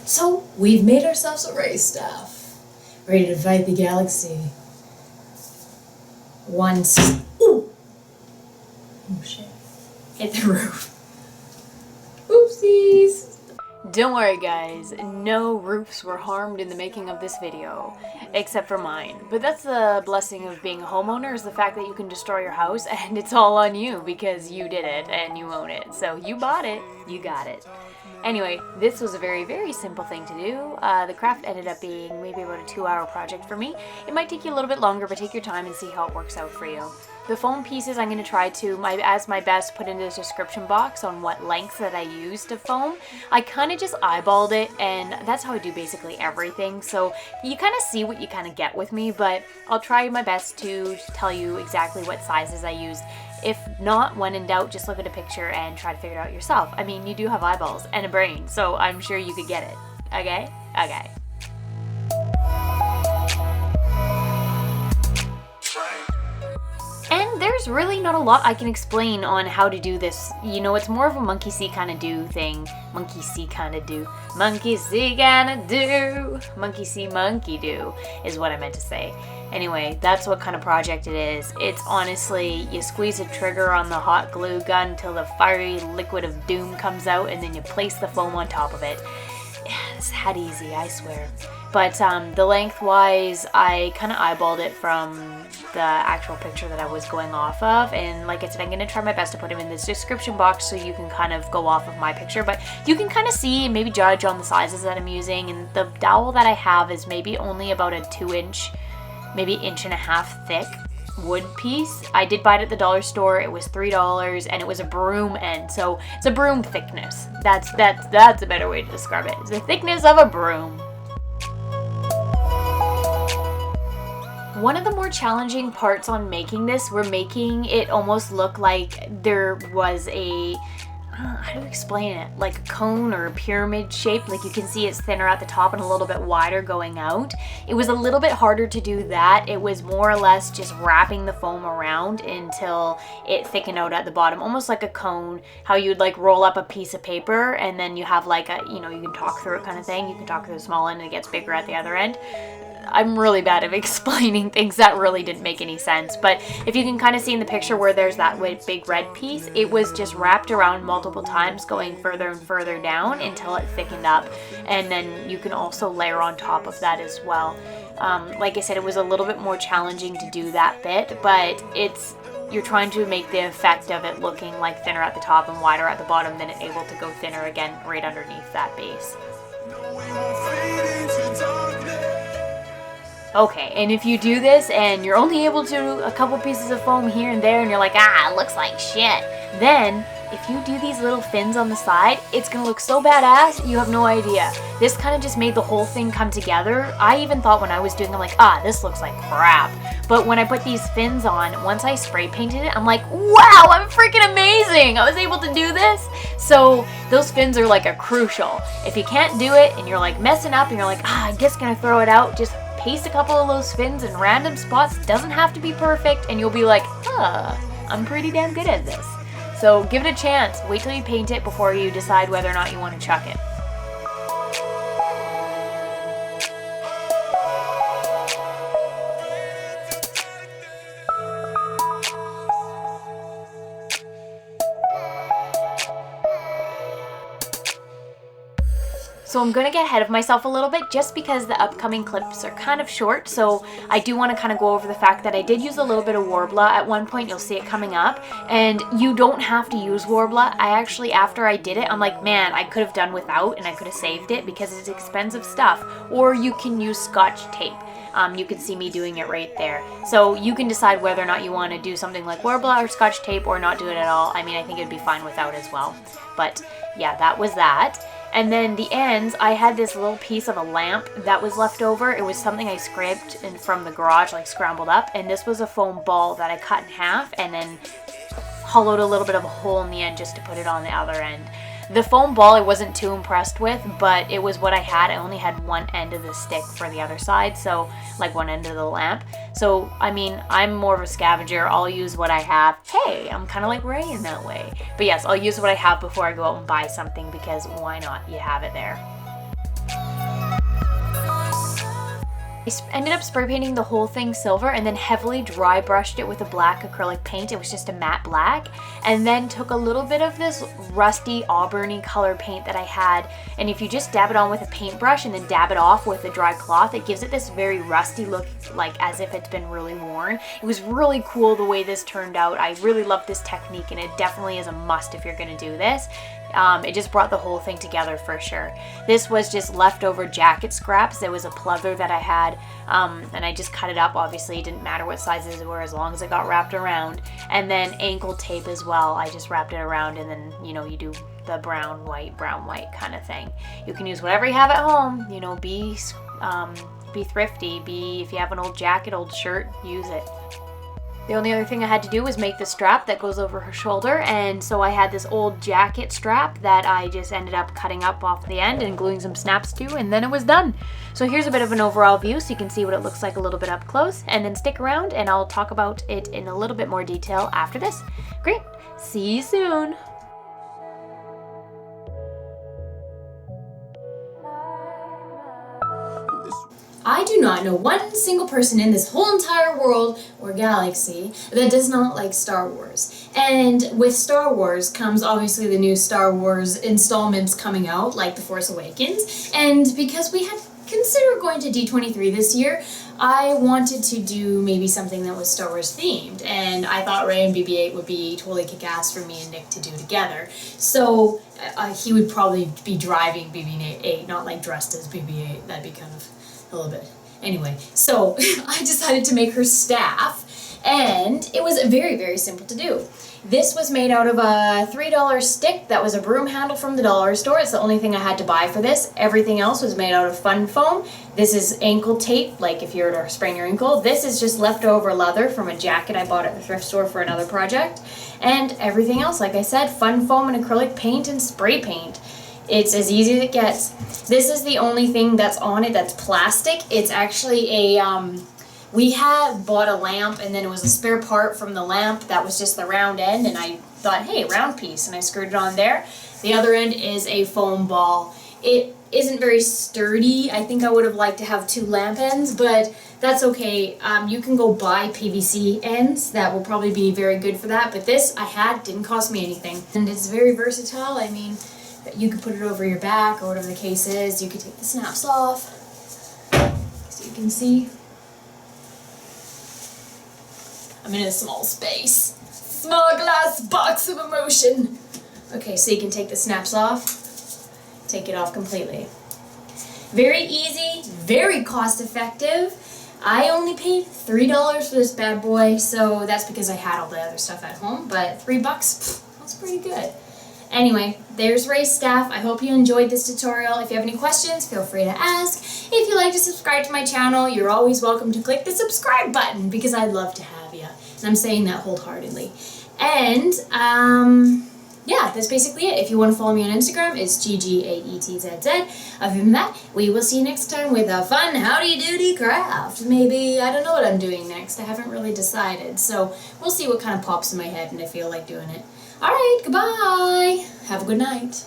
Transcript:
So we've made ourselves a Reys staff, ready to fight the galaxy. Once, ooh, oh shit, hit the roof. Oopsies. Don't worry guys, no roofs were harmed in the making of this video, except for mine. But that's the blessing of being a homeowner, is the fact that you can destroy your house and it's all on you because you did it and you own it. So you bought it, you got it. Anyway, this was a very, very simple thing to do. The craft ended up being maybe about a 2-hour project for me. It might take you a little bit longer, but take your time and see how it works out for you. The foam pieces I'm going to try to, as my best, put in the description box on what lengths that I used to foam. I kind of just eyeballed it, and that's how I do basically everything. So you kind of see what you kind of get with me, but I'll try my best to tell you exactly what sizes I used. If not, when in doubt, just look at a picture and try to figure it out yourself. I mean, you do have eyeballs and a brain, so I'm sure you could get it. Okay? Okay. And there's really not a lot I can explain on how to do this. You know, it's more of a monkey see kind of do thing. Monkey see kind of do. Monkey see kind of do. Monkey see monkey do is what I meant to say. Anyway, that's what kind of project it is. It's honestly, you squeeze a trigger on the hot glue gun until the fiery liquid of doom comes out, and then you place the foam on top of it. It's that easy, I swear. But the lengthwise, I kind of eyeballed it from the actual picture that I was going off of, and like I said, I'm going to try my best to put them in this description box so you can kind of go off of my picture, but you can kind of see and maybe judge on the sizes that I'm using. And the dowel that I have is maybe only about a 2-inch, maybe 1.5 thick wood piece. I did buy it at the dollar store. It was $3 and it was a broom end, so it's a broom thickness. That's a better way to describe it. It's the thickness of a broom. One of the more challenging parts on making this were making it almost look like there was a, how do you explain it? Like a cone or a pyramid shape. Like you can see it's thinner at the top and a little bit wider going out. It was a little bit harder to do that. It was more or less just wrapping the foam around until it thickened out at the bottom, almost like a cone, how you'd like roll up a piece of paper and then you have like a, you know, you can talk through it kind of thing. You can talk through the small end and it gets bigger at the other end. I'm really bad at explaining things that really didn't make any sense, but if you can kind of see in the picture where there's that big red piece, it was just wrapped around multiple times, going further and further down until it thickened up, and then you can also layer on top of that as well. Like I said, it was a little bit more challenging to do that bit, but you're trying to make the effect of it looking like thinner at the top and wider at the bottom, then it's able to go thinner again right underneath that base. Okay, and if you do this and you're only able to do a couple pieces of foam here and there and you're like, it looks like shit, then if you do these little fins on the side, it's gonna look so badass, you have no idea. This kind of just made the whole thing come together. I even thought when I was doing it, I'm like, this looks like crap. But when I put these fins on, once I spray painted it, I'm like, wow, I'm freaking amazing. I was able to do this. So those fins are like a crucial. If you can't do it and you're like messing up and you're like, I'm just gonna throw it out, just paste a couple of those fins in random spots. Doesn't have to be perfect, and you'll be like, I'm pretty damn good at this. So give it a chance. Wait till you paint it before you decide whether or not you want to chuck it. So I'm going to get ahead of myself a little bit just because the upcoming clips are kind of short. So I do want to kind of go over the fact that I did use a little bit of Worbla at one point. You'll see it coming up. And you don't have to use Worbla. I actually, after I did it, I'm like, man, I could have done without and I could have saved it because it's expensive stuff. Or you can use Scotch tape. You can see me doing it right there. So you can decide whether or not you want to do something like Worbla or Scotch tape or not do it at all. I mean, I think it'd be fine without as well. But yeah, that was that. And then the ends, I had this little piece of a lamp that was left over. It was something I scraped from the garage, like scrambled up. And this was a foam ball that I cut in half and then hollowed a little bit of a hole in the end just to put it on the other end. The foam ball I wasn't too impressed with, but it was what I had. I only had one end of the stick for the other side, so like one end of the lamp. So, I mean, I'm more of a scavenger. I'll use what I have. Hey, I'm kind of like Ray in that way. But yes, I'll use what I have before I go out and buy something because why not? You have it there. Ended up spray painting the whole thing silver and then heavily dry brushed it with a black acrylic paint. It was just a matte black. And then took a little bit of this rusty auburny color paint that I had. And if you just dab it on with a paintbrush and then dab it off with a dry cloth, it gives it this very rusty look, like as if it's been really worn. It was really cool the way this turned out. I really love this technique, and it definitely is a must if you're gonna do this. It just brought the whole thing together for sure. This was just leftover jacket scraps. There was a pleather that I had, and I just cut it up. Obviously, it didn't matter what sizes it were as long as it got wrapped around. And then ankle tape as well. I just wrapped it around, and then, you know, you do the brown, white kind of thing. You can use whatever you have at home. You know, be thrifty. If you have an old jacket, old shirt, use it. The only other thing I had to do was make the strap that goes over her shoulder, and so I had this old jacket strap that I just ended up cutting up off the end and gluing some snaps to, and then it was done. So here's a bit of an overall view so you can see what it looks like a little bit up close, and then stick around and I'll talk about it in a little bit more detail after this. Great, see you soon! I do not know one single person in this whole entire world or galaxy that does not like Star Wars. And with Star Wars comes obviously the new Star Wars installments coming out, like The Force Awakens. And because we had considered going to D23 this year, I wanted to do maybe something that was Star Wars themed. And I thought Rey and BB-8 would be totally kick-ass for me and Nick to do together. So he would probably be driving BB-8, not like dressed as BB-8. That'd be kind of a little bit. Anyway, so I decided to make her staff, and it was very, very simple to do. This was made out of a $3 stick that was a broom handle from the dollar store. It's the only thing I had to buy for this. Everything else was made out of fun foam. This is ankle tape, like if you were to sprain your ankle. This is just leftover leather from a jacket I bought at the thrift store for another project. And everything else, like I said, fun foam and acrylic paint and spray paint. It's as easy as it gets. This is the only thing that's on it that's plastic. It's actually a, we had bought a lamp, and then it was a spare part from the lamp that was just the round end, and I thought, hey, round piece, and I screwed it on there. The other end is a foam ball. It isn't very sturdy. I think I would have liked to have two lamp ends, but that's okay. You can go buy PVC ends. That will probably be very good for that, but this I had, didn't cost me anything. And it's very versatile. I mean, you could put it over your back or whatever the case is. You could take the snaps off so you can see. I'm in a small space. Small glass box of emotion. Okay, so you can take the snaps off, take it off completely. Very easy, very cost effective. I only paid $3 for this bad boy, so that's because I had all the other stuff at home, but $3, that's pretty good. Anyway, there's Rey's staff. I hope you enjoyed this tutorial. If you have any questions, feel free to ask. If you'd like to subscribe to my channel, you're always welcome to click the subscribe button because I'd love to have you. And I'm saying that wholeheartedly. And, yeah, that's basically it. If you want to follow me on Instagram, it's GGAETZZ. Other than that, we will see you next time with a fun howdy-doody craft. Maybe, I don't know what I'm doing next. I haven't really decided. So we'll see what kind of pops in my head and I feel like doing it. Alright, goodbye. Have a good night.